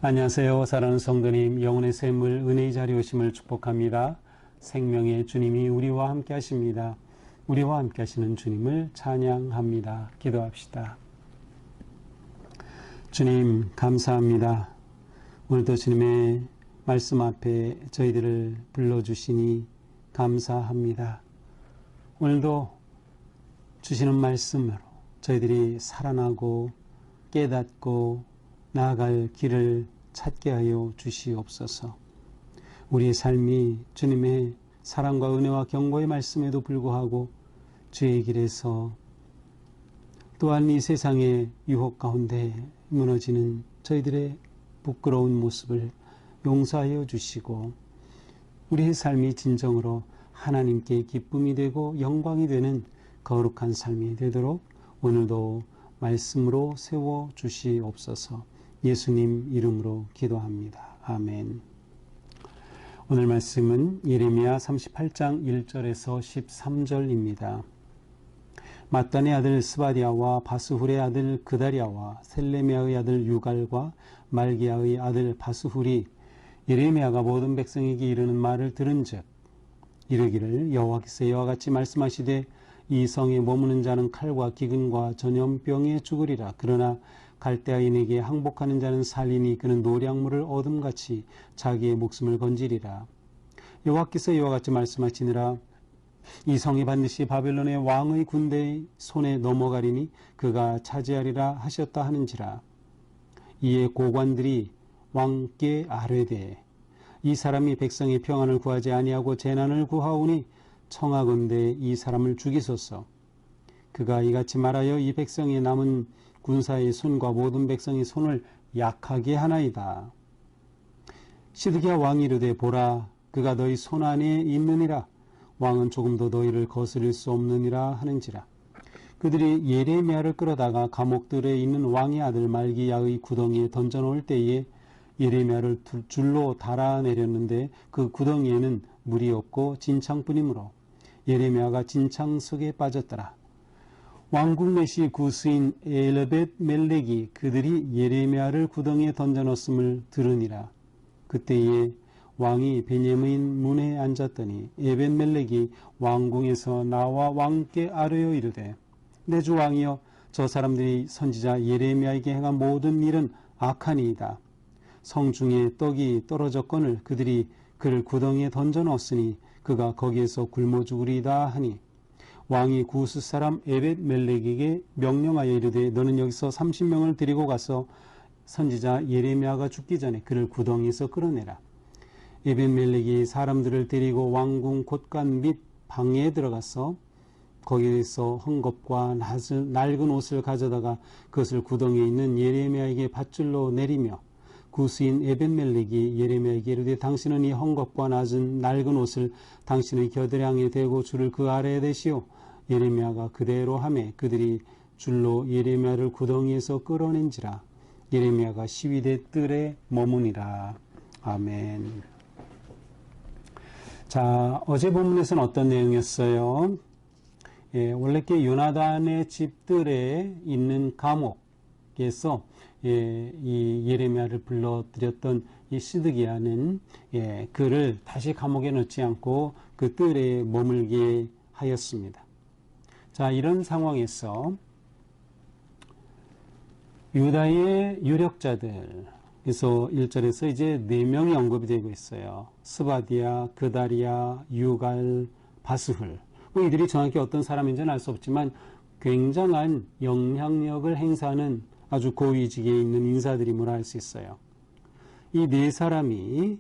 안녕하세요. 사랑하는 성도님, 영혼의 샘물 은혜의 자리에 오심을 축복합니다. 생명의 주님이 우리와 함께 하십니다. 우리와 함께 하시는 주님을 찬양합니다. 기도합시다. 주님, 감사합니다. 오늘도 주님의 말씀 앞에 저희들을 불러주시니 감사합니다. 오늘도 주시는 말씀으로 저희들이 살아나고 깨닫고 나아갈 길을 찾게 하여 주시옵소서. 우리의 삶이 주님의 사랑과 은혜와 경고의 말씀에도 불구하고 주의 길에서 또한 이 세상의 유혹 가운데 무너지는 저희들의 부끄러운 모습을 용서하여 주시고 우리의 삶이 진정으로 하나님께 기쁨이 되고 영광이 되는 거룩한 삶이 되도록 오늘도 말씀으로 세워 주시옵소서. 예수님 이름으로 기도합니다. 아멘. 오늘 말씀은 예레미야 38장 1절에서 13절입니다. mattan의 아들 스바디아와 바스훌의 아들 그다리아와 셀레미야의 아들 유갈과 말기야의 아들 바스훌이 예레미야가 모든 백성에게 이르는 말을 들은즉 이르기를 여호와께서 이와 같이 말씀하시되 이 성에 머무는 자는 칼과 기근과 전염병에 죽으리라. 그러나 갈대아인에게 항복하는 자는 살리니 그는 노량물을 얻음같이 자기의 목숨을 건지리라. 여호와께서 이와 같이 말씀하시니라. 이 성이 반드시 바벨론의 왕의 군대의 손에 넘어가리니 그가 차지하리라 하셨다 하는지라. 이에 고관들이 왕께 아뢰되 이 사람이 백성의 평안을 구하지 아니하고 재난을 구하오니 청하건대 이 사람을 죽이소서. 그가 이같이 말하여 이 백성의 남은 군사의 손과 모든 백성의 손을 약하게 하나이다. 시드기야 왕이 이르되 보라 그가 너희 손 안에 있느니라. 왕은 조금도 너희를 거스릴 수 없느니라 하는지라. 그들이 예레미야를 끌어다가 감옥들에 있는 왕의 아들 말기야의 구덩이에 던져놓을 때에 예레미야를 줄로 달아내렸는데 그 구덩이에는 물이 없고 진창뿐이므로 예레미야가 진창 속에 빠졌더라. 왕국 내시 구스인 엘벳 멜렉이 그들이 예레미야를 구덩이에 던져넣었음을 들으니라. 그때에 왕이 베냐민 문에 앉았더니 에벳 멜렉이 왕궁에서 나와 왕께 아뢰어 이르되 내 주 왕이여 저 사람들이 선지자 예레미야에게 행한 모든 일은 악하니이다. 성중에 떡이 떨어졌거늘 그들이 그를 구덩이에 던져넣었으니 그가 거기에서 굶어 죽으리이다 하니 왕이 구스 사람 에벳 멜렉에게 명령하여 이르되 너는 여기서 30명을 데리고 가서 선지자 예레미야가 죽기 전에 그를 구덩이에서 끌어내라. 에벳 멜렉이 사람들을 데리고 왕궁 곳간 및 방에 들어가서 거기에서 헝겊과 낡은 옷을 가져다가 그것을 구덩이에 있는 예레미야에게 밧줄로 내리며 구스인 에벳 멜렉이 예레미야에게 이르되 당신은 이 헝겊과 낡은 옷을 당신의 겨드랑이에 대고 줄을 그 아래에 대시오. 예레미야가 그대로 하매 그들이 줄로 예레미야를 구덩이에서 끌어낸지라. 예레미야가 시위대 뜰에 머무니라. 아멘. 자, 어제 본문에서는 어떤 내용이었어요? 원래께 요나단의 집들에 있는 감옥에서 이 예레미야를 불러들였던 이 시드기야는 그를 다시 감옥에 넣지 않고 그 뜰에 머물게 하였습니다. 자, 이런 상황에서 유다의 유력자들, 그래서 1절에서 이제 4명이 언급이 되고 있어요. 스바디아, 그다리아, 유갈, 바스훌. 이들이 정확히 어떤 사람인지는 알 수 없지만 굉장한 영향력을 행사하는 아주 고위직에 있는 인사들임을 알 수 있어요. 이 4사람이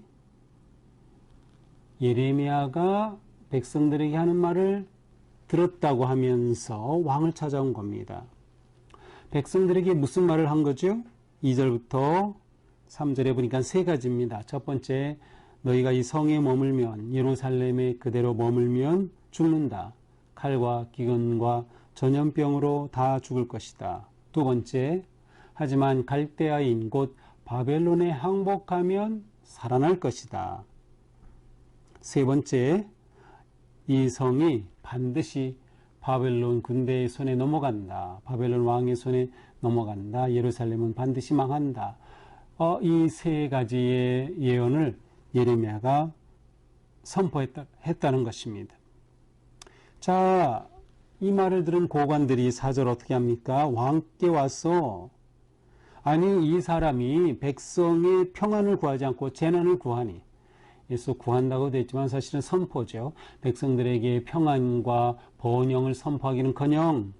예레미야가 백성들에게 하는 말을 들었다고 하면서 왕을 찾아온 겁니다. 백성들에게 무슨 말을 한 거죠? 2절부터 3절에 보니까 3가지입니다. 첫 번째, 너희가 이 성에 머물면 예루살렘에 그대로 머물면 죽는다. 칼과 기근과 전염병으로 다 죽을 것이다. 두 번째, 하지만 갈대아인 곧 바벨론에 항복하면 살아날 것이다. 세 번째, 이 성이 반드시 바벨론 군대의 손에 넘어간다. 바벨론 왕의 손에 넘어간다. 예루살렘은 반드시 망한다. 이 세 가지의 예언을 예레미야가 선포했다는 것입니다. 자, 이 말을 들은 고관들이 4절 어떻게 합니까? 왕께 와서 아니 이 사람이 백성의 평안을 구하지 않고 재난을 구하니, 예수 구한다고 됐지만 사실은 선포죠. 백성들에게 평안과 번영을 선포하기는커녕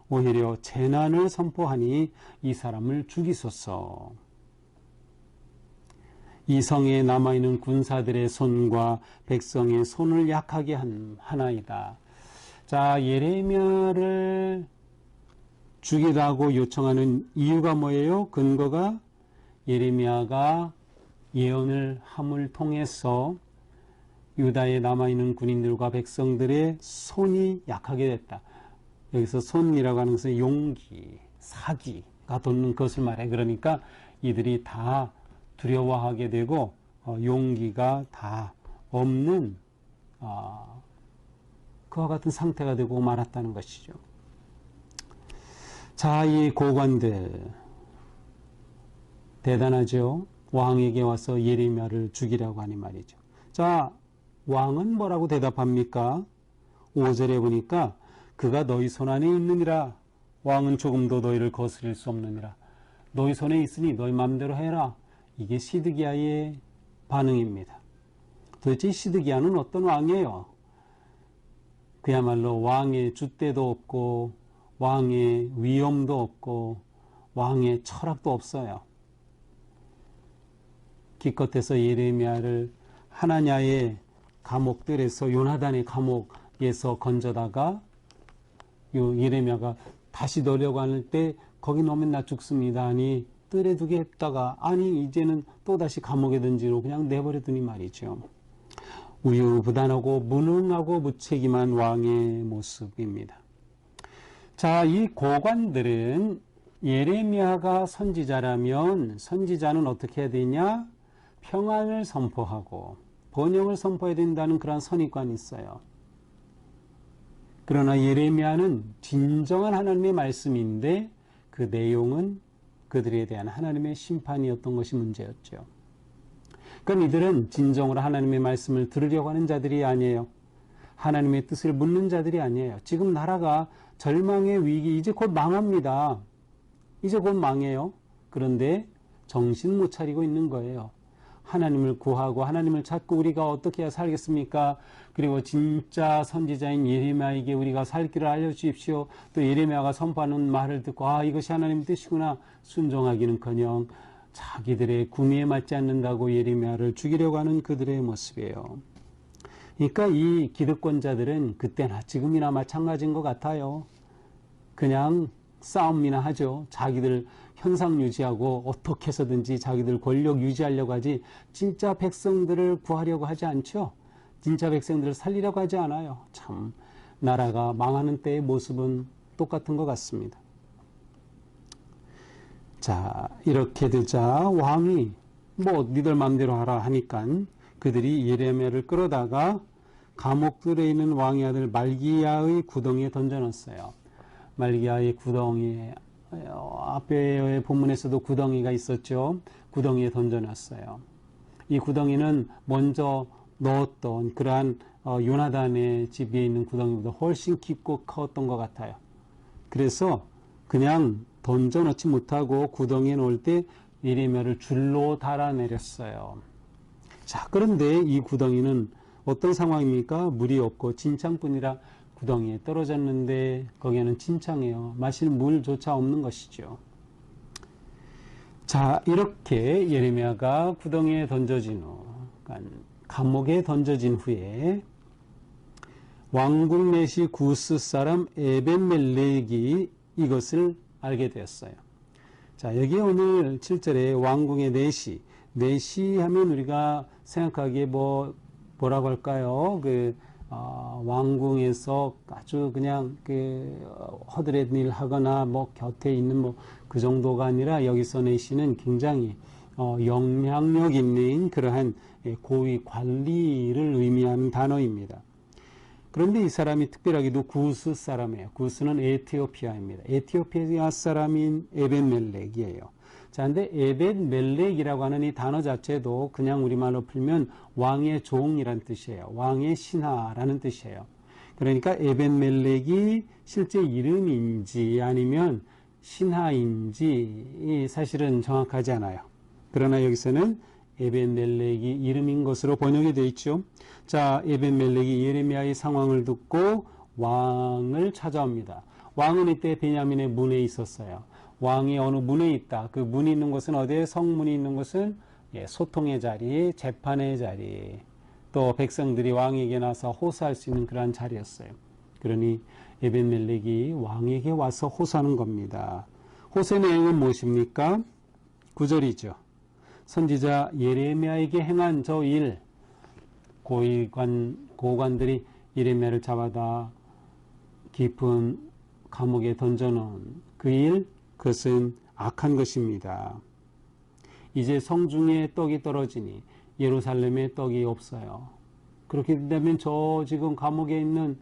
오히려 재난을 선포하니 이 사람을 죽이소서. 이 성에 남아있는 군사들의 손과 백성의 손을 약하게 하나이다. 자, 예레미야를 죽이라고 요청하는 이유가 뭐예요? 근거가 예레미야가 예언을 함을 통해서 유다에 남아있는 군인들과 백성들의 손이 약하게 됐다. 여기서 손이라고 하는 것은 용기, 사기가 돋는 것을 말해. 그러니까 이들이 다 두려워하게 되고 용기가 다 없는 그와 같은 상태가 되고 말았다는 것이죠. 자, 이 고관들 대단하죠. 왕에게 와서 예레미야를 죽이라고 하니 말이죠. 자, 왕은 뭐라고 대답합니까? 5절에 보니까 그가 너희 손 안에 있느니라. 왕은 조금도 너희를 거스릴 수 없느니라. 너희 손에 있으니 너희 마음대로 해라. 이게 시드기야의 반응입니다. 도대체 시드기야는 어떤 왕이에요? 그야말로 왕의 줏대도 없고 왕의 위엄도 없고 왕의 철학도 없어요. 기껏해서 예레미야를 하나냐의 감옥들에서 요나단의 감옥에서 건져다가 예레미야가 다시 넣으려고 할 때 거기 넣으면 나 죽습니다 하니 뜰에 두게 했다가 아니 이제는 또다시 감옥에 던지로 그냥 내버려두니 말이죠. 우유부단하고 무능하고 무책임한 왕의 모습입니다. 자, 이 고관들은 예레미야가 선지자라면 선지자는 어떻게 해야 되냐? 평안을 선포하고 번영을 선포해야 된다는 그런 선입관이 있어요. 그러나 예레미야는 진정한 하나님의 말씀인데 그 내용은 그들에 대한 하나님의 심판이었던 것이 문제였죠. 그럼 이들은 진정으로 하나님의 말씀을 들으려고 하는 자들이 아니에요. 하나님의 뜻을 묻는 자들이 아니에요. 지금 나라가 절망의 위기, 이제 곧 망합니다. 이제 곧 망해요. 그런데 정신 못 차리고 있는 거예요. 하나님을 구하고 하나님을 찾고 우리가 어떻게 해야 살겠습니까? 그리고 진짜 선지자인 예레미야에게 우리가 살 길을 알려주십시오. 또 예레미야가 선포하는 말을 듣고 이것이 하나님의 뜻이구나 순종하기는커녕 자기들의 구미에 맞지 않는다고 예레미야를 죽이려고 하는 그들의 모습이에요. 그러니까 이 기득권자들은 그때나 지금이나 마찬가지인 것 같아요. 그냥 싸움이나 하죠. 자기들 현상 유지하고 어떻게 해서든지 자기들 권력 유지하려고 하지 진짜 백성들을 구하려고 하지 않죠. 진짜 백성들을 살리려고 하지 않아요. 참 나라가 망하는 때의 모습은 똑같은 것 같습니다. 자, 이렇게 되자 왕이 니들 마음대로 하라 하니까 그들이 예레미야를 끌어다가 감옥들에 있는 왕의 아들 말기야의 구덩이에 던져넣었어요. 말기야의 구덩이에 앞에 본문에서도 구덩이가 있었죠. 구덩이에 던져놨어요. 이 구덩이는 먼저 넣었던 그러한 요나단의 집에 있는 구덩이보다 훨씬 깊고 컸던 것 같아요. 그래서 그냥 던져넣지 못하고 구덩이에 넣을 때 예레미야를 줄로 달아내렸어요. 자, 그런데 이 구덩이는 어떤 상황입니까? 물이 없고 진창뿐이라 구덩이에 떨어졌는데 거기에는 진창이에요. 마실 물조차 없는 것이죠. 자, 이렇게 예레미야가 구덩이에 던져진 후, 그러니까 감옥에 던져진 후에 왕궁 내시 구스 사람 에벤멜렉이 이것을 알게 되었어요. 자, 여기 오늘 7절에 왕궁의 내시 하면 우리가 생각하기에 뭐라고 할까요? 왕궁에서 아주 그냥 허드렛 일 하거나 곁에 있는 그 정도가 아니라 여기서 내시는 굉장히 영향력 있는 그러한 고위 관리를 의미하는 단어입니다. 그런데 이 사람이 특별하게도 구스 사람이에요. 구스는 에티오피아입니다. 에티오피아 사람인 에벤멜렉이에요. 자, 근데 에벳 멜렉이라고 하는 이 단어 자체도 그냥 우리말로 풀면 왕의 종이란 뜻이에요. 왕의 신하라는 뜻이에요. 그러니까 에벳 멜렉이 실제 이름인지 아니면 신하인지 사실은 정확하지 않아요. 그러나 여기서는 에벳 멜렉이 이름인 것으로 번역이 되어 있죠. 자, 에벳 멜렉이 예레미야의 상황을 듣고 왕을 찾아옵니다. 왕은 이때 베냐민의 문에 있었어요. 왕이 어느 문에 있다. 그 문이 있는 곳은 어디에? 성문이 있는 곳은 소통의 자리, 재판의 자리, 또 백성들이 왕에게 나서 호소할 수 있는 그러한 자리였어요. 그러니 에벳멜렉이 왕에게 와서 호소하는 겁니다. 호소의 내용은 무엇입니까? 9절이죠. 선지자 예레미야에게 행한 저 일, 고관들이 예레미야를 잡아다 깊은 감옥에 던져놓은 그 일, 그것은 악한 것입니다. 이제 성중에 떡이 떨어지니 예루살렘에 떡이 없어요. 그렇게 된다면 저 지금 감옥에 있는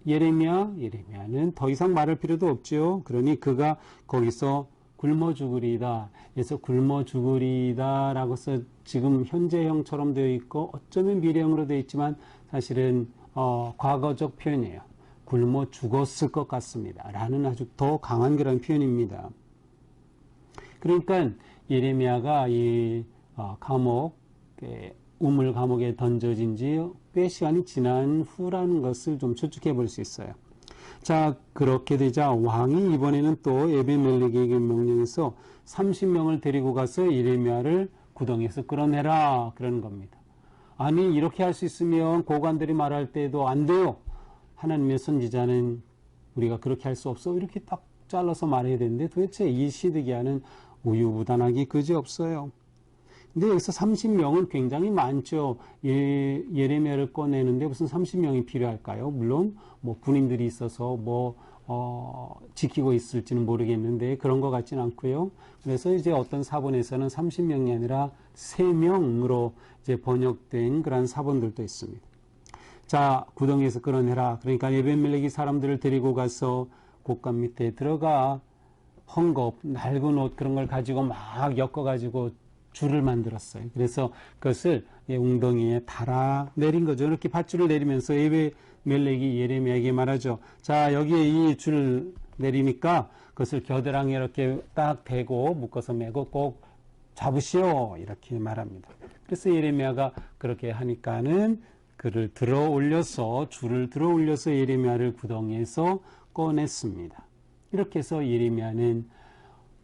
예레미야는 더 이상 말할 필요도 없죠. 그러니 그가 거기서 굶어 죽으리다. 그래서 굶어 죽으리다라고 써 지금 현재형처럼 되어 있고 어쩌면 미래형으로 되어 있지만 사실은 과거적 표현이에요. 굶어 죽었을 것 같습니다. 라는 아주 더 강한 그런 표현입니다. 그러니까 예레미야가 이 감옥, 우물 감옥에 던져진 지 꽤 시간이 지난 후라는 것을 좀 추측해 볼 수 있어요. 자, 그렇게 되자 왕이 이번에는 또 에벳멜렉에게 명령해서 30명을 데리고 가서 예레미야를 구덩이에서 끌어내라 그러는 겁니다. 아니, 이렇게 할 수 있으면 고관들이 말할 때도 안 돼요. 하나님의 선지자는 우리가 그렇게 할 수 없어. 이렇게 딱 잘라서 말해야 되는데 도대체 이 시드기야는 우유부단하기 그지없어요. 근데 여기서 30명은 굉장히 많죠. 예레미야를 꺼내는데 무슨 30명이 필요할까요? 물론 뭐 군인들이 있어서 지키고 있을지는 모르겠는데 그런 것 같지는 않고요. 그래서 이제 어떤 사본에서는 30명이 아니라 3명으로 이제 번역된 그런 사본들도 있습니다. 자, 구덩이에서 끌어내라. 그러니까 에벳멜렉이 사람들을 데리고 가서 곡간 밑에 들어가 헝겊, 낡은 옷 그런 걸 가지고 막 엮어가지고 줄을 만들었어요. 그래서 그것을 웅덩이에 달아 내린 거죠. 이렇게 밧줄을 내리면서 에벳멜렉이 예레미야에게 말하죠. 자, 여기에 이 줄을 내리니까 그것을 겨드랑이에 이렇게 딱 대고 묶어서 매고 꼭 잡으시오. 이렇게 말합니다. 그래서 예레미야가 그렇게 하니까는 그를 줄을 들어 올려서 예레미야를 구덩이에서 꺼냈습니다. 이렇게 해서 예레미야는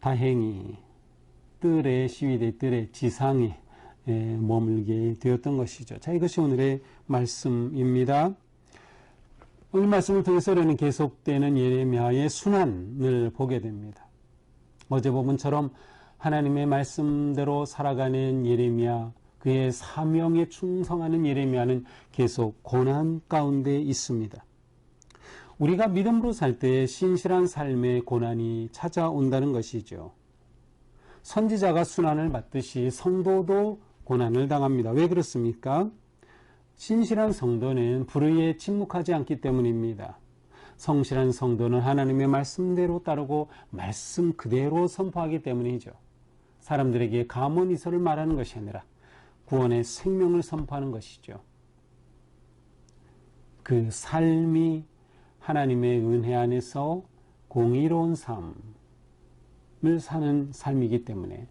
다행히 시위대 뜰의 지상에 머물게 되었던 것이죠. 자, 이것이 오늘의 말씀입니다. 오늘 말씀을 통해서 우리는 계속되는 예레미야의 순환을 보게 됩니다. 어제 본문처럼 하나님의 말씀대로 살아가는 예레미야, 그의 사명에 충성하는 예레미야는 계속 고난 가운데 있습니다. 우리가 믿음으로 살 때 신실한 삶의 고난이 찾아온다는 것이죠. 선지자가 순환을 받듯이 성도도 고난을 당합니다. 왜 그렇습니까? 신실한 성도는 불의에 침묵하지 않기 때문입니다. 성실한 성도는 하나님의 말씀대로 따르고 말씀 그대로 선포하기 때문이죠. 사람들에게 감언이설을 말하는 것이 아니라 구원의 생명을 선포하는 것이죠. 그 삶이 하나님의 은혜 안에서 공의로운 삶을 사는 삶이기 때문에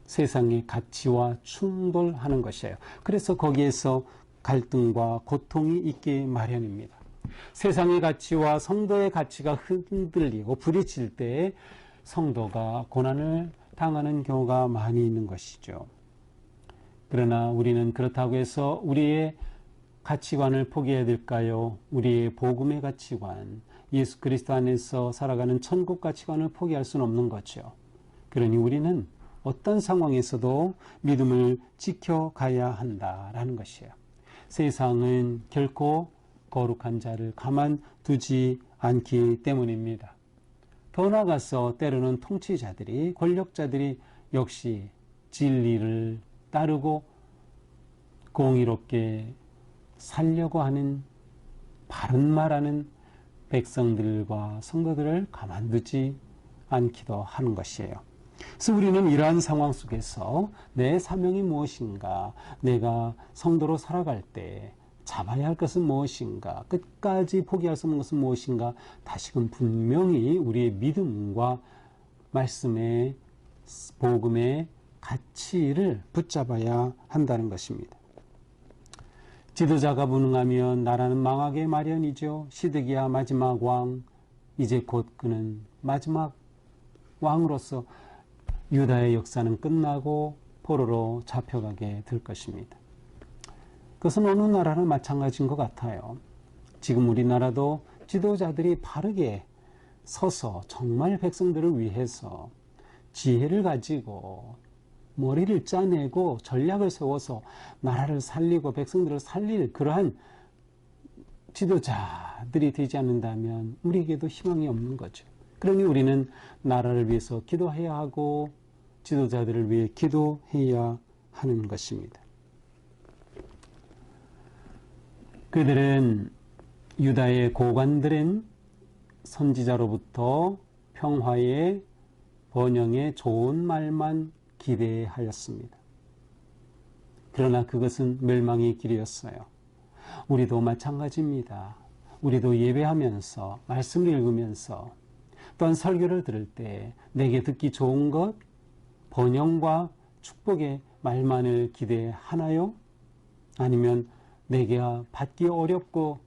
세상의 가치와 충돌하는 것이에요. 그래서 거기에서 갈등과 고통이 있기 마련입니다. 세상의 가치와 성도의 가치가 흔들리고 부딪힐 때 성도가 고난을 당하는 경우가 많이 있는 것이죠. 그러나 우리는 그렇다고 해서 우리의 가치관을 포기해야 될까요? 우리의 복음의 가치관, 예수 그리스도 안에서 살아가는 천국 가치관을 포기할 수는 없는 거죠. 그러니 우리는 어떤 상황에서도 믿음을 지켜가야 한다라는 것이에요. 세상은 결코 거룩한 자를 가만두지 않기 때문입니다. 더 나아가서 때로는 통치자들이, 권력자들이 역시 진리를 따르고 공의롭게 살려고 하는 바른 말하는 백성들과 성도들을 가만두지 않기도 하는 것이에요. 그래서 우리는 이러한 상황 속에서 내 사명이 무엇인가, 내가 성도로 살아갈 때 잡아야 할 것은 무엇인가, 끝까지 포기할 수 없는 것은 무엇인가, 다시금 분명히 우리의 믿음과 말씀의 복음의 가치를 붙잡아야 한다는 것입니다. 지도자가 무능하면 나라는 망하게 마련이죠. 시드기야 마지막 왕, 이제 곧 그는 마지막 왕으로서 유다의 역사는 끝나고 포로로 잡혀가게 될 것입니다. 그것은 어느 나라나 마찬가지인 것 같아요. 지금 우리나라도 지도자들이 바르게 서서 정말 백성들을 위해서 지혜를 가지고 머리를 짜내고 전략을 세워서 나라를 살리고 백성들을 살릴 그러한 지도자들이 되지 않는다면 우리에게도 희망이 없는 거죠. 그러니 우리는 나라를 위해서 기도해야 하고 지도자들을 위해 기도해야 하는 것입니다. 그들은 유다의 고관들은 선지자로부터 평화의 번영의 좋은 말만 기대하였습니다. 그러나 그것은 멸망의 길이었어요. 우리도 마찬가지입니다. 우리도 예배하면서 말씀을 읽으면서 또한 설교를 들을 때 내게 듣기 좋은 것, 번영과 축복의 말만을 기대하나요? 아니면 내가 받기 어렵고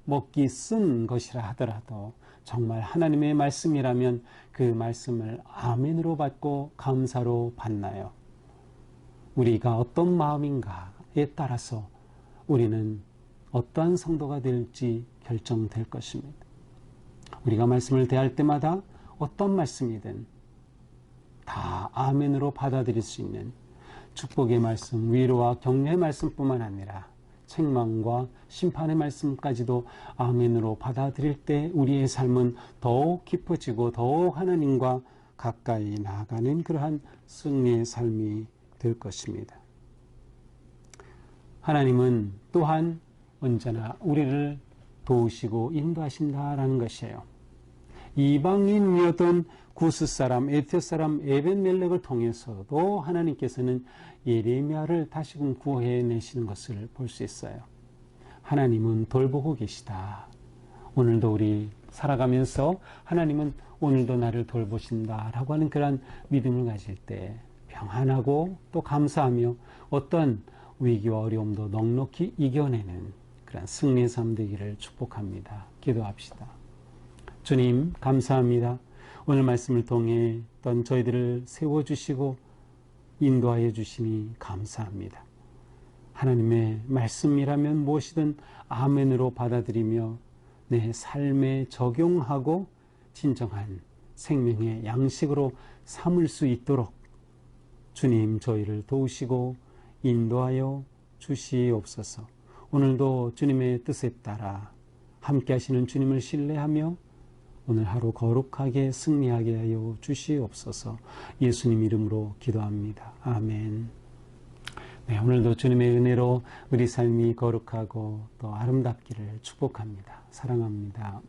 먹기 쓴 것이라 하더라도 정말 하나님의 말씀이라면 그 말씀을 아멘으로 받고 감사로 받나요? 우리가 어떤 마음인가에 따라서 우리는 어떠한 성도가 될지 결정될 것입니다. 우리가 말씀을 대할 때마다 어떤 말씀이든 다 아멘으로 받아들일 수 있는 축복의 말씀, 위로와 격려의 말씀뿐만 아니라 책망과 심판의 말씀까지도 아멘으로 받아들일 때 우리의 삶은 더욱 깊어지고 더욱 하나님과 가까이 나아가는 그러한 승리의 삶이 될 것입니다. 하나님은 또한 언제나 우리를 도우시고 인도하신다라는 것이에요. 이방인이었던 구스 사람, 에티오 사람 에벤멜렉을 통해서도 하나님께서는 예레미야를 다시금 구해내시는 것을 볼 수 있어요. 하나님은 돌보고 계시다. 오늘도 우리 살아가면서 하나님은 오늘도 나를 돌보신다라고 하는 그런 믿음을 가질 때 평안하고 또 감사하며 어떤 위기와 어려움도 넉넉히 이겨내는 그런 승리의 삶 되기를 축복합니다. 기도합시다. 주님 감사합니다. 오늘 말씀을 통해 어떤 저희들을 세워주시고 인도하여 주시니 감사합니다. 하나님의 말씀이라면 무엇이든 아멘으로 받아들이며 내 삶에 적용하고 진정한 생명의 양식으로 삼을 수 있도록 주님 저희를 도우시고 인도하여 주시옵소서. 오늘도 주님의 뜻에 따라 함께 하시는 주님을 신뢰하며 오늘 하루 거룩하게 승리하게 하여 주시옵소서. 예수님 이름으로 기도합니다. 아멘. 네, 오늘도 주님의 은혜로 우리 삶이 거룩하고 또 아름답기를 축복합니다. 사랑합니다.